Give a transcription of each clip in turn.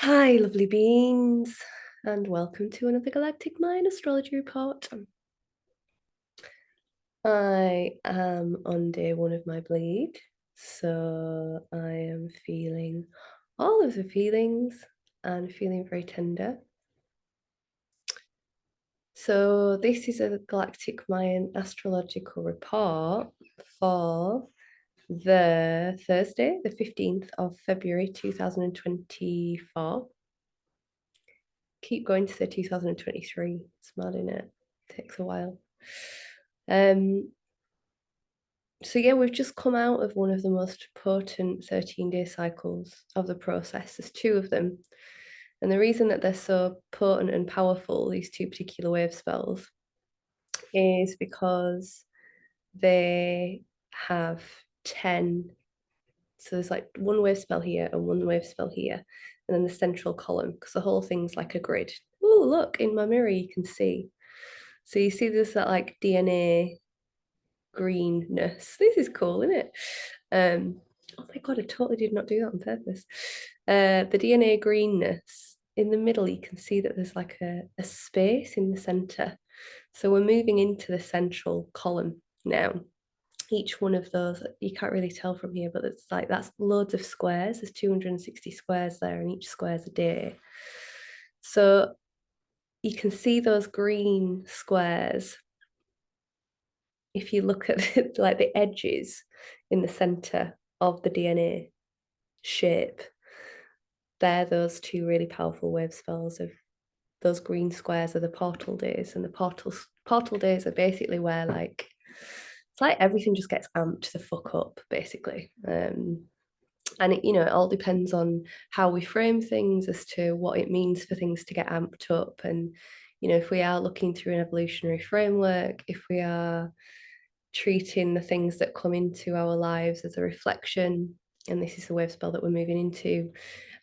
Hi, lovely beings, and welcome to another Galactic Mind Astrology Report. I am on day one of my bleed, so I am feeling all of the feelings and feeling very tender. So this is a Galactic Mayan astrological report for the Thursday, the 15th of February 2024. Keep going to the 2023. It's mad, isn't it? Takes a while. So yeah, we've just come out of one of the most potent 13-day cycles of the process. There's two of them. And the reason that they're so potent and powerful, these two particular wave spells, is because they have 10. So there's like one wave spell here and one wave spell here, and then the central column, because the whole thing's like a grid. Oh, look, in my mirror you can see. So you see there's that like DNA greenness. This is cool, isn't it? Oh my God, I totally did not do that on purpose. The DNA greenness in the middle, you can see that there's like a space in the center. So we're moving into the central column now. Each one of those, you can't really tell from here, but it's like that's loads of squares. There's 260 squares there, and each square is a day. So you can see those green squares if you look at like the edges in the center of the DNA shape. They're those two really powerful wave spells of those green squares are the portal days, and the portal days are basically where like it's like everything just gets amped the fuck up basically. And it all depends on how we frame things as to what it means for things to get amped up. And if we are looking through an evolutionary framework, if we are treating the things that come into our lives as a reflection, and this is the wave spell that we're moving into,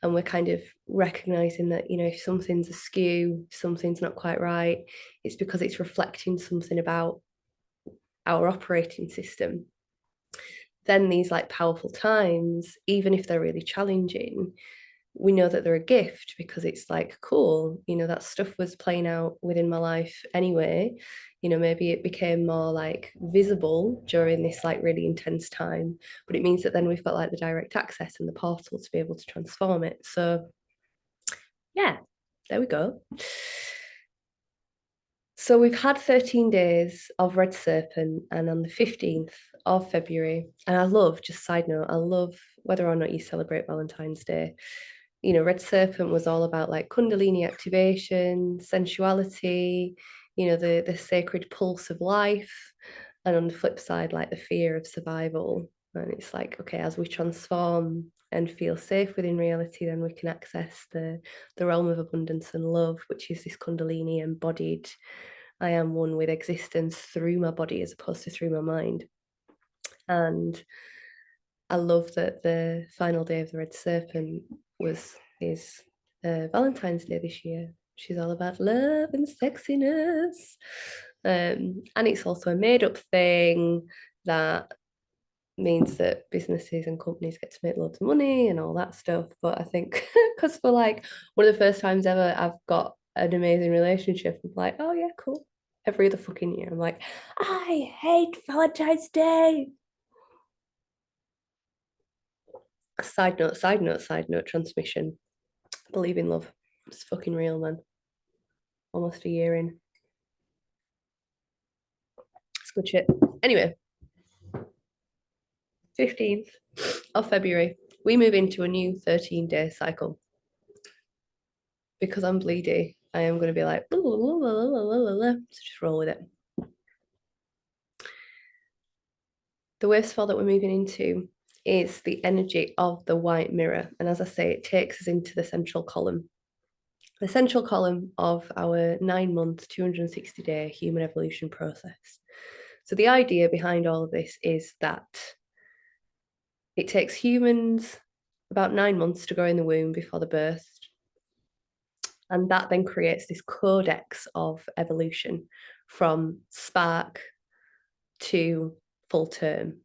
and we're kind of recognizing that if something's askew, something's not quite right, it's because it's reflecting something about our operating system. Then these like powerful times, even if they're really challenging, we know that they're a gift because it's like cool, that stuff was playing out within my life anyway. Maybe it became more like visible during this like really intense time, but it means that then we've got like the direct access and the portal to be able to transform it. So yeah, there we go. So we've had 13 days of Red Serpent, and on the 15th of February, and I love, just side note, I love whether or not you celebrate Valentine's Day. Red Serpent was all about like Kundalini activation, sensuality, the sacred pulse of life. And on the flip side, like the fear of survival. And it's like, okay, as we transform and feel safe within reality, then we can access the realm of abundance and love, which is this Kundalini embodied. I am one with existence through my body as opposed to through my mind. And I love that the final day of the Red Serpent is Valentine's Day this year. She's all about love and sexiness. And it's also a made-up thing that means that businesses and companies get to make loads of money and all that stuff. But I think because for like one of the first times ever I've got an amazing relationship, I'm like, oh yeah, cool. Every other fucking year, I'm like, I hate Valentine's Day. Side note, transmission. Believe in love. It's fucking real, man. Almost a year in. It's good shit. Anyway, 15th of February, we move into a new 13-day cycle. Because I'm bleedy, I am going to be like, so just roll with it. The wave spell that we're moving into is the energy of the white mirror. And as I say, it takes us into the central column. The central column of our 9-month, 260-day human evolution process. So the idea behind all of this is that it takes humans about 9 months to grow in the womb before the birth. And that then creates this codex of evolution from spark to full term.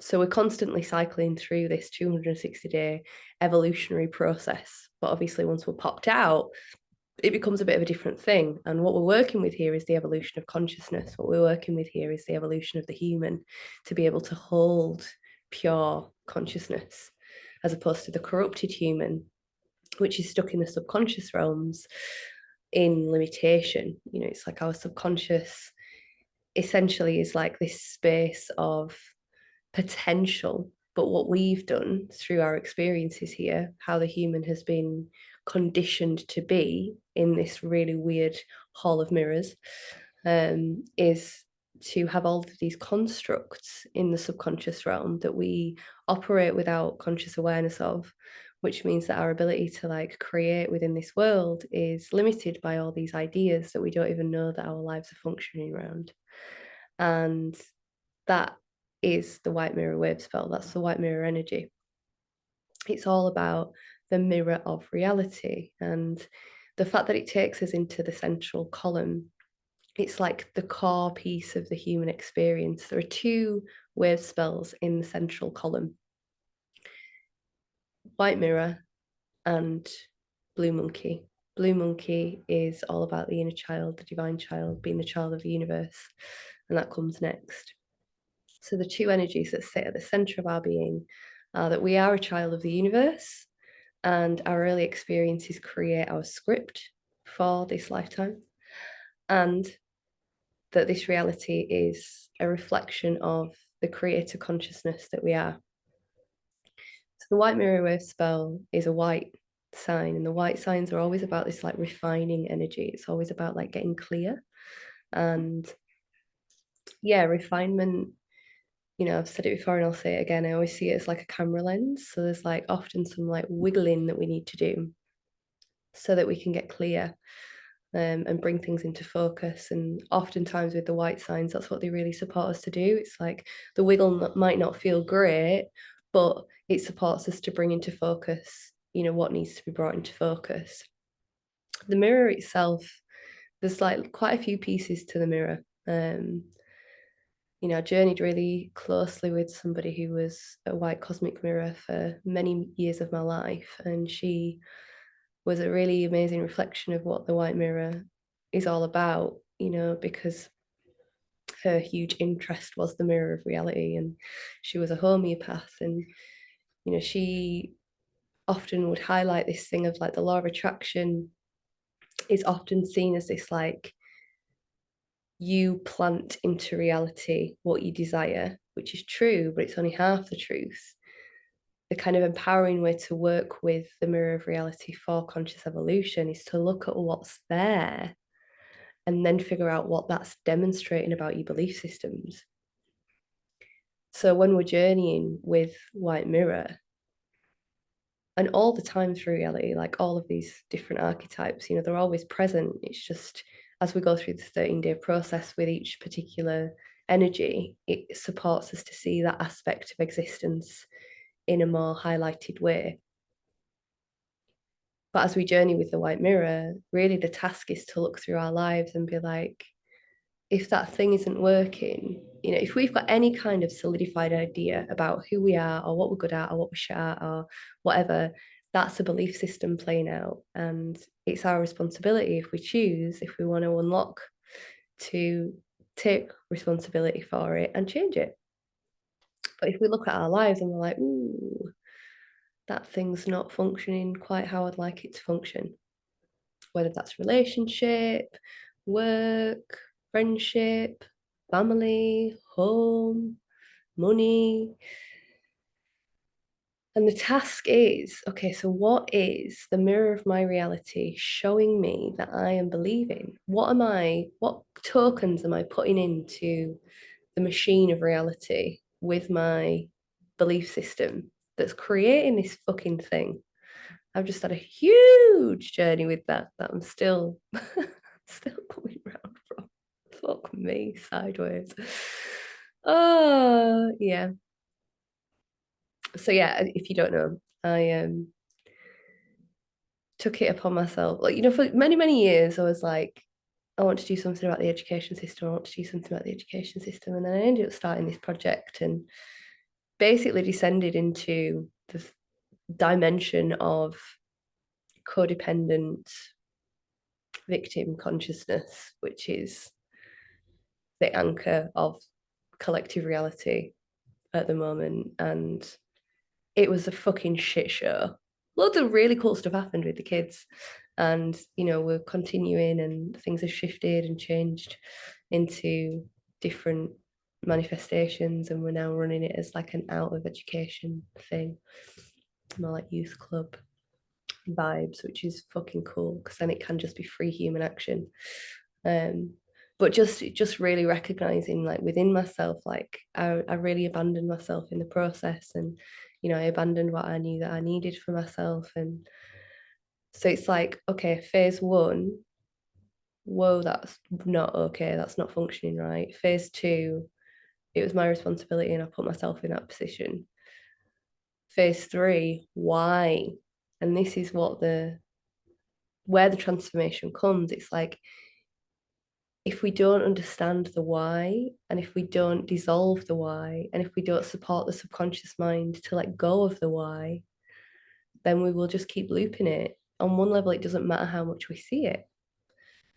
So we're constantly cycling through this 260-day evolutionary process. But obviously, once we're popped out, it becomes a bit of a different thing. And what we're working with here is the evolution of consciousness. What we're working with here is the evolution of the human to be able to hold pure consciousness, as opposed to the corrupted human, which is stuck in the subconscious realms in limitation. You know, it's like our subconscious essentially is like this space of potential. But what we've done through our experiences here, how the human has been conditioned to be in this really weird hall of mirrors, is to have all of these constructs in the subconscious realm that we operate without conscious awareness of, which means that our ability to like create within this world is limited by all these ideas that we don't even know that our lives are functioning around. And that is the white mirror wave spell. That's the white mirror energy. It's all about the mirror of reality, and the fact that it takes us into the central column. It's like the core piece of the human experience. There are two wave spells in the central column: white mirror and blue monkey. Blue monkey is all about the inner child, the divine child, being the child of the universe, and that comes next. So the two energies that sit at the center of our being are that we are a child of the universe, and our early experiences create our script for this lifetime, and that this reality is a reflection of the creator consciousness that we are. So the white mirror wave spell is a white sign, and the white signs are always about this like refining energy. It's always about like getting clear. And yeah, refinement, you know, I've said it before and I'll say it again, I always see it as like a camera lens. So there's like often some like wiggling that we need to do so that we can get clear, and bring things into focus. And oftentimes with the white signs, that's what they really support us to do. It's like the wiggle might not feel great, but it supports us to bring into focus, you know, what needs to be brought into focus. The mirror itself, there's like quite a few pieces to the mirror. You know, I journeyed really closely with somebody who was a white cosmic mirror for many years of my life, and she was a really amazing reflection of what the white mirror is all about, you know, because her huge interest was the mirror of reality, and she was a homeopath. And you know, she often would highlight this thing of like the law of attraction is often seen as this like you plant into reality what you desire, which is true, but it's only half the truth. The kind of empowering way to work with the mirror of reality for conscious evolution is to look at what's there and then figure out what that's demonstrating about your belief systems. So when we're journeying with white mirror, and all the time through reality, like all of these different archetypes, you know, they're always present. It's just as we go through the 13-day process with each particular energy, it supports us to see that aspect of existence in a more highlighted way. But as we journey with the white mirror, really the task is to look through our lives and be like, if that thing isn't working, you know, if we've got any kind of solidified idea about who we are or what we're good at or what we're shit at or whatever, that's a belief system playing out. And it's our responsibility, if we choose, if we want to unlock, to take responsibility for it and change it. But if we look at our lives and we're like, ooh, that thing's not functioning quite how I'd like it to function, whether that's relationship, work, friendship, family, home, money. And the task is, okay, so what is the mirror of my reality showing me that I am believing? What tokens am I putting into the machine of reality with my belief system that's creating this fucking thing? I've just had a huge journey with that I'm still still coming around from. Fuck me, sideways. Oh yeah. So yeah, if you don't know, I took it upon myself. Like, you know, for many, many years I was like, I want to do something about the education system. I want to do something about the education system. And then I ended up starting this project, and basically descended into the dimension of codependent victim consciousness, which is the anchor of collective reality at the moment. And it was a fucking shit show. Loads of really cool stuff happened with the kids. And, we're continuing, and things have shifted and changed into different manifestations. And we're now running it as like an out of education thing, more like youth club vibes, which is fucking cool, because then it can just be free human action. But just really recognizing, like, within myself, like I really abandoned myself in the process, and I abandoned what I knew that I needed for myself. And so it's like, okay, phase one, whoa, that's not okay, that's not functioning right. Phase two, it was my responsibility and I put myself in that position. Phase three, why? And this is where the transformation comes. It's like, if we don't understand the why, and if we don't dissolve the why, and if we don't support the subconscious mind to let go of the why, then we will just keep looping it. On one level, it doesn't matter how much we see it.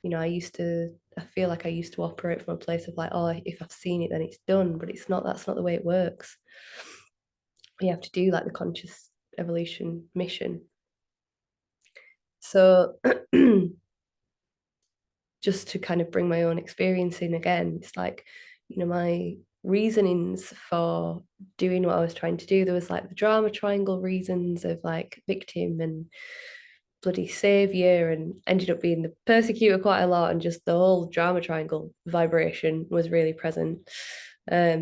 I feel like I used to operate from a place of like, oh, if I've seen it, then it's done. But that's not the way it works. You have to do like the conscious evolution mission. So just to kind of bring my own experience in again, it's like, my reasonings for doing what I was trying to do, there was like the drama triangle reasons of like victim and bloody savior, and ended up being the persecutor quite a lot, and just the whole drama triangle vibration was really present. But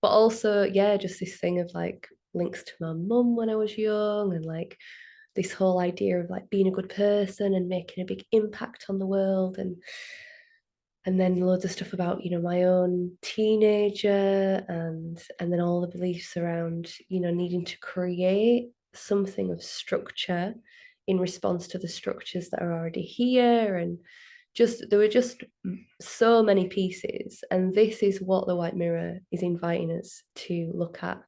also, yeah, just this thing of like links to my mum when I was young, and like this whole idea of like being a good person and making a big impact on the world. And then loads of stuff about, my own teenager, and then all the beliefs around, needing to create something of structure in response to the structures that are already here. And just there were just so many pieces, and this is what the white mirror is inviting us to look at.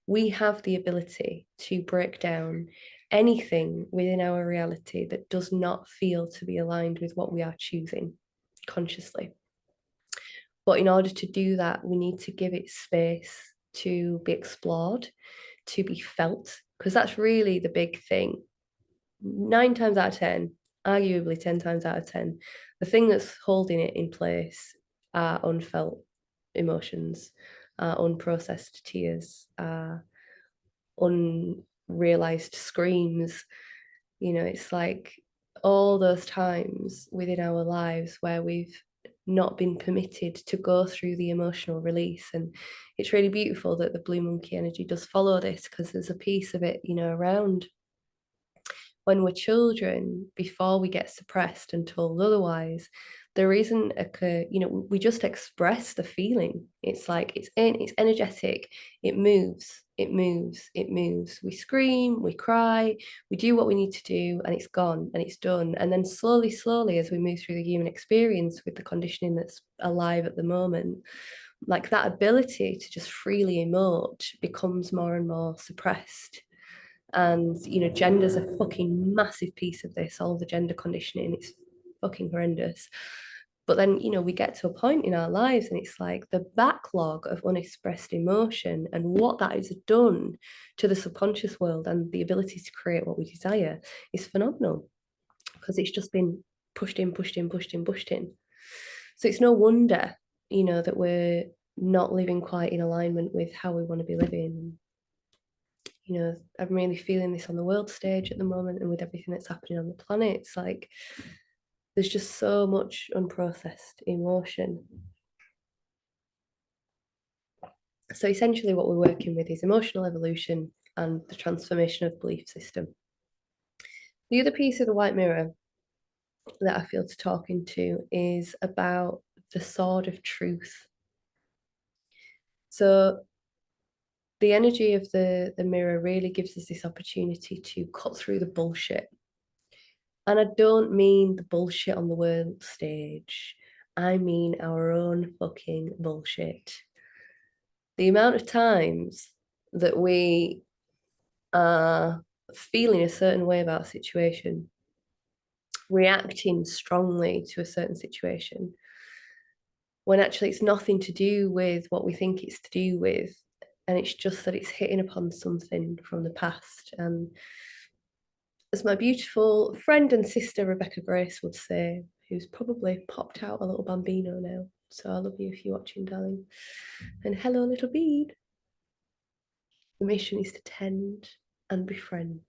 We have the ability to break down anything within our reality that does not feel to be aligned with what we are choosing consciously. But in order to do that, we need to give it space to be explored, to be felt, because that's really the big thing. 9 times out of 10, arguably 10 times out of 10, the thing that's holding it in place are unfelt emotions, are unprocessed tears, are unrealized screams. It's like all those times within our lives where we've not been permitted to go through the emotional release. And it's really beautiful that the blue monkey energy does follow this, because there's a piece of it, around when we're children, before we get suppressed and told otherwise, there isn't we just express the feeling. It's like it's energetic, it moves, it moves, it moves. We scream, we cry, we do what we need to do, and it's gone and it's done. And then slowly, as we move through the human experience with the conditioning that's alive at the moment, like that ability to just freely emote becomes more and more suppressed. And gender's a fucking massive piece of this, all the gender conditioning. It's fucking horrendous. But then we get to a point in our lives, and it's like the backlog of unexpressed emotion and what that has done to the subconscious world and the ability to create what we desire is phenomenal, because it's just been pushed in. So it's no wonder that we're not living quite in alignment with how we want to be living. I'm really feeling this on the world stage at the moment, and with everything that's happening on the planet, it's like there's just so much unprocessed emotion. So essentially what we're working with is emotional evolution and the transformation of belief system. The other piece of the white mirror that I feel to talk into is about the sword of truth. So the energy of the mirror really gives us this opportunity to cut through the bullshit. And I don't mean the bullshit on the world stage. I mean our own fucking bullshit. The amount of times that we are feeling a certain way about a situation, reacting strongly to a certain situation, when actually it's nothing to do with what we think it's to do with. And it's just that it's hitting upon something from the past. And as my beautiful friend and sister Rebecca Grace would say, who's probably popped out a little bambino now. So I love you if you're watching, darling. And hello, little bead. The mission is to tend and befriend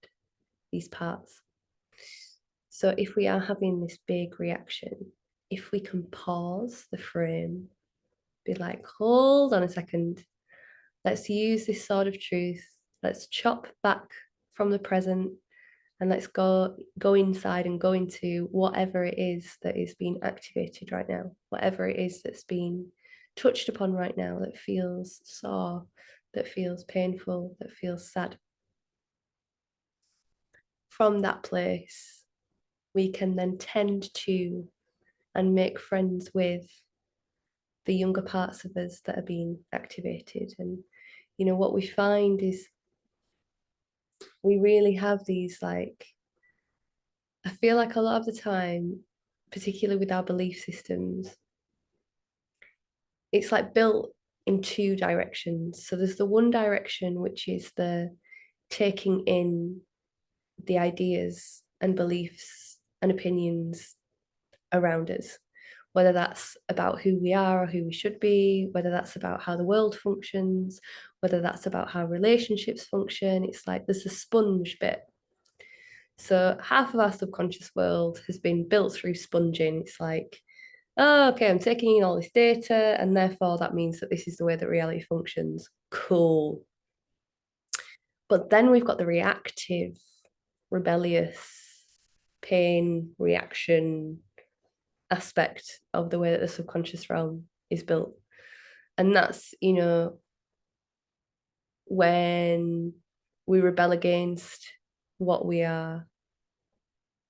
these parts. So if we are having this big reaction, if we can pause the frame, be like, hold on a second, let's use this sword of truth, let's chop back from the present, and let's go inside and go into whatever it is that is being activated right now, whatever it is that's being touched upon right now that feels sore, that feels painful, that feels sad. From that place, we can then tend to and make friends with the younger parts of us that are being activated. And, you know, what we find is we really have these, like, I feel like a lot of the time, particularly with our belief systems, it's like built in two directions. So there's the one direction, which is the taking in the ideas and beliefs and opinions around us, whether that's about who we are or who we should be, whether that's about how the world functions, whether that's about how relationships function. It's like there's a sponge bit. So half of our subconscious world has been built through sponging. It's like, oh, okay, I'm taking in all this data, and therefore that means that this is the way that reality functions. Cool. But then we've got the reactive, rebellious, pain, reaction aspect of the way that the subconscious realm is built. And that's, you know, when we rebel against what we are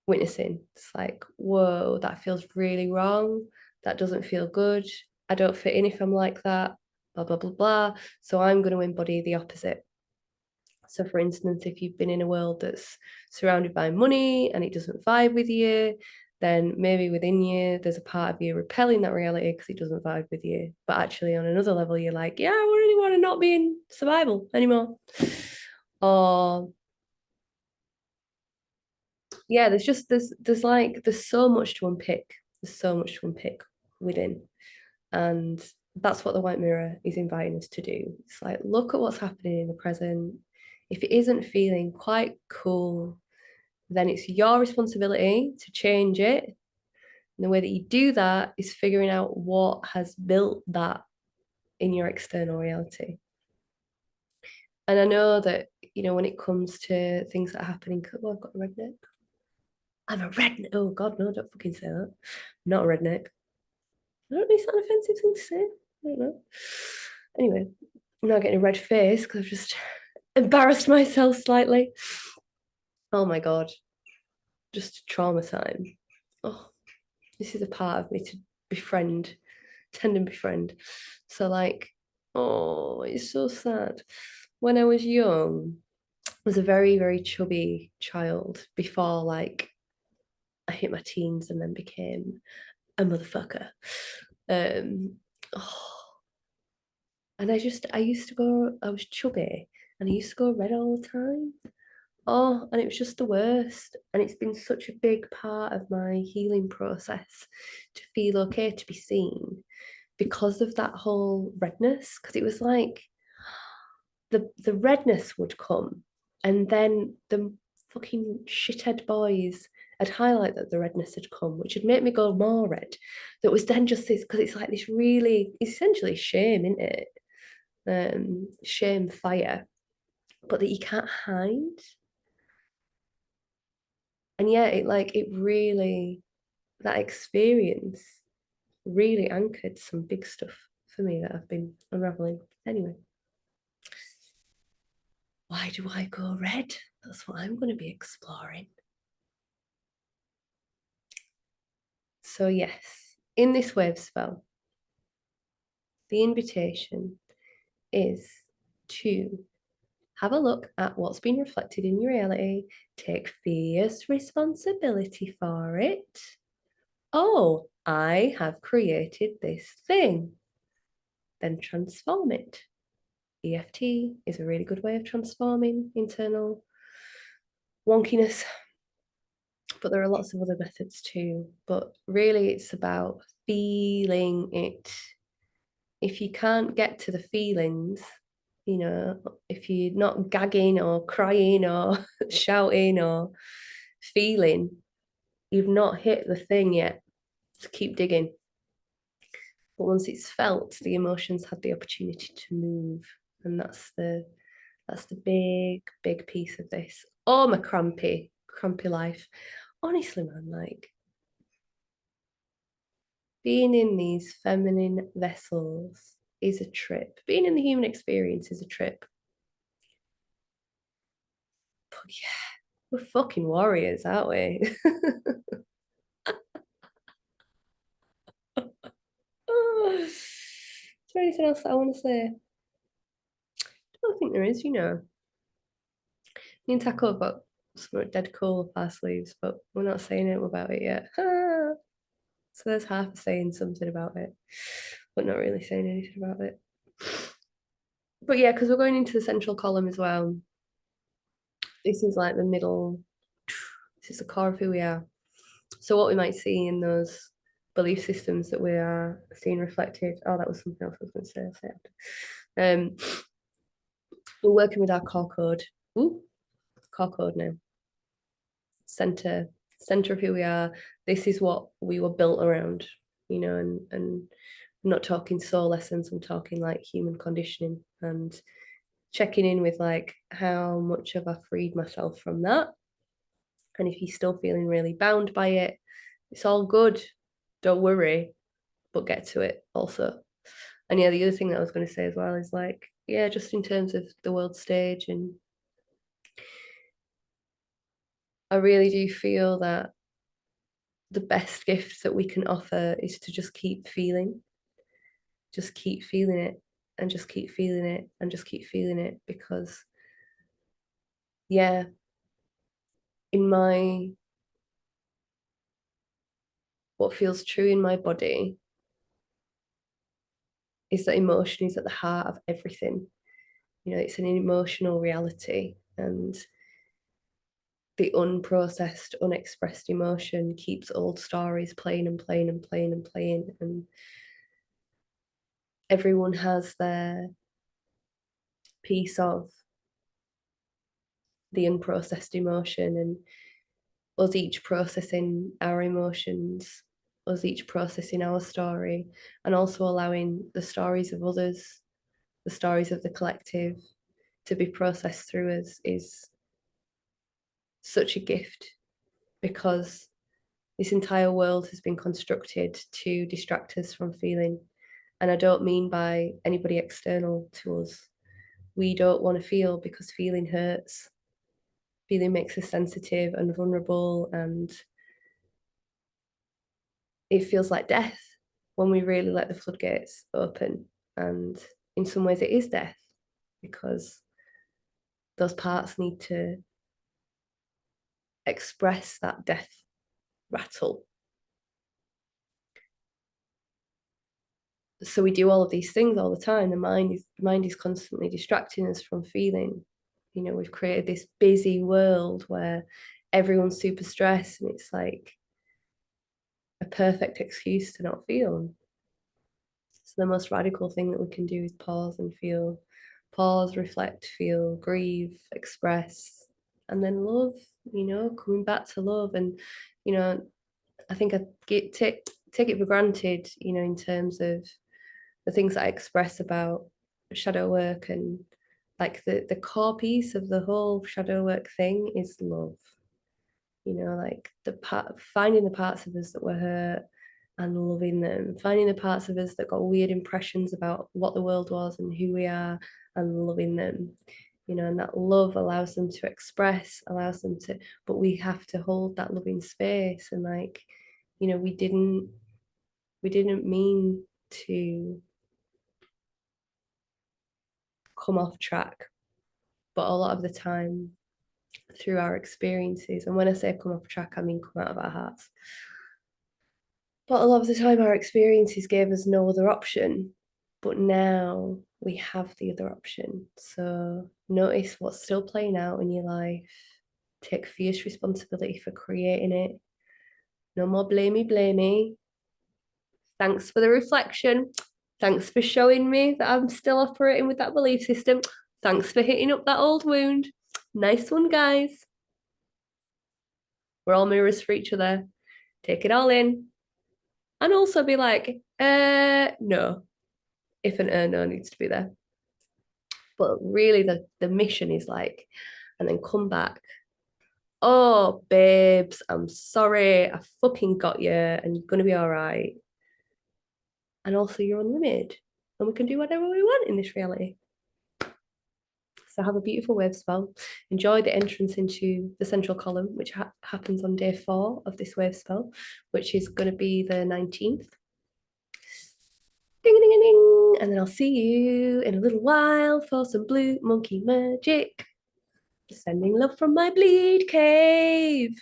witnessing. It's like, whoa, that feels really wrong. That doesn't feel good. I don't fit in if I'm like that, blah, blah, blah, blah. So I'm going to embody the opposite. So, for instance, if you've been in a world that's surrounded by money and it doesn't vibe with you, then maybe within you, there's a part of you repelling that reality because it doesn't vibe with you. But actually, on another level, you're like, yeah, I really want to not be in survival anymore. Or yeah, there's so much to unpick. There's so much to unpick within. And that's what the white mirror is inviting us to do. It's like, look at what's happening in the present. If it isn't feeling quite cool, then it's your responsibility to change it. And the way that you do that is figuring out what has built that in your external reality. And I know that, you know, when it comes to things that are happening, oh, I've got a redneck. I'm a redneck. Oh, God, no, don't fucking say that. I'm not a redneck. I don't know, is that an offensive thing to say? I don't know. Anyway, I'm not getting a red face because I've just embarrassed myself slightly. Oh my God. Just trauma time. Oh, this is a part of me to befriend, tend and befriend. So, like, oh, it's so sad. When I was young, I was a very, very chubby child before, like, I hit my teens and then became a motherfucker. Um, oh, and I used to go, I was chubby and I used to go red all the time. Oh, and it was just the worst. And it's been such a big part of my healing process to feel okay to be seen because of that whole redness. Because it was like the redness would come, and then the fucking shithead boys had highlight that the redness had come, which would make me go more red. That was then just this, because it's like this really, essentially shame, isn't it? Shame fire, but that you can't hide. And yeah, it really, that experience really anchored some big stuff for me that I've been unraveling. Anyway, why do I go red? That's what I'm going to be exploring. So yes, in this wave spell, the invitation is to have a look at what's been reflected in your reality, take fierce responsibility for it. Oh, I have created this thing. Then transform it. EFT is a really good way of transforming internal wonkiness, but there are lots of other methods too. But really, it's about feeling it. If you can't get to the feelings, if you're not gagging or crying or shouting or feeling, you've not hit the thing yet. Just keep digging. But once it's felt, the emotions had the opportunity to move. And that's the big piece of this. Oh, my crampy life. Honestly, man, like being in these feminine vessels is a trip. Being in the human experience is a trip. But yeah, we're fucking warriors, aren't we? Is there anything else that I want to say? I don't think there is, Me and Taco have got something dead cool up our sleeves, but we're not saying anything about it yet. So there's half saying something about it, but not really saying anything about it. But yeah, because we're going into the central column as well. This is like the middle, this is the core of who we are. So what we might see in those belief systems that we are seeing reflected. Oh, that was something else I was going to say. I'll say after. We're working with our core code. Ooh, core code now. Center of who we are. This is what we were built around, and I'm not talking soul lessons, I'm talking like human conditioning and checking in with like how much have I freed myself from that. And if you're still feeling really bound by it, it's all good. Don't worry, but get to it also. And yeah, the other thing that I was going to say as well is like, yeah, just in terms of the world stage, and I really do feel that the best gift that we can offer is to just keep feeling it, and just keep feeling it, and just keep feeling it, because yeah, in my what feels true in my body is that emotion is at the heart of everything. It's an emotional reality, and the unprocessed, unexpressed emotion keeps old stories playing and playing and playing and playing. And everyone has their piece of the unprocessed emotion, and us each processing our emotions, us each processing our story, and also allowing the stories of others, the stories of the collective to be processed through us is such a gift, because this entire world has been constructed to distract us from feeling. And I don't mean by anybody external to us. We don't want to feel because feeling hurts. Feeling makes us sensitive and vulnerable, and it feels like death when we really let the floodgates open. And in some ways, it is death, because those parts need to express that death rattle. So we do all of these things all the time. The mind is constantly distracting us from feeling. We've created this busy world where everyone's super stressed, and it's like a perfect excuse to not feel. So the most radical thing that we can do is pause and feel, pause, reflect, feel, grieve, express, and then love. Coming back to love. And you know, I think I take it for granted. In terms of the things that I express about shadow work, and like the core piece of the whole shadow work thing is love. Like finding the parts of us that were hurt and loving them, finding the parts of us that got weird impressions about what the world was and who we are, and loving them. And that love allows them to express, allows them to, but we have to hold that loving space. And like, we didn't mean to come off track, but a lot of the time through our experiences, and when I say come off track, I mean come out of our hearts. But a lot of the time, our experiences gave us no other option. But now we have the other option. So notice what's still playing out in your life. Take fierce responsibility for creating it. No more blamey. Thanks for the reflection. Thanks for showing me that I'm still operating with that belief system. Thanks for hitting up that old wound. Nice one, guys. We're all mirrors for each other. Take it all in. And also be like, no, if an no needs to be there. But really, the mission is like, and then come back. Oh, babes, I'm sorry. I fucking got you, and you're going to be all right. And also, you're unlimited, and we can do whatever we want in this reality. So have a beautiful wave spell. Enjoy the entrance into the central column, which happens on day 4 of this wave spell, which is going to be the 19th. Ding, ding, ding, ding. And then I'll see you in a little while for some blue monkey magic. Sending love from my bleed cave.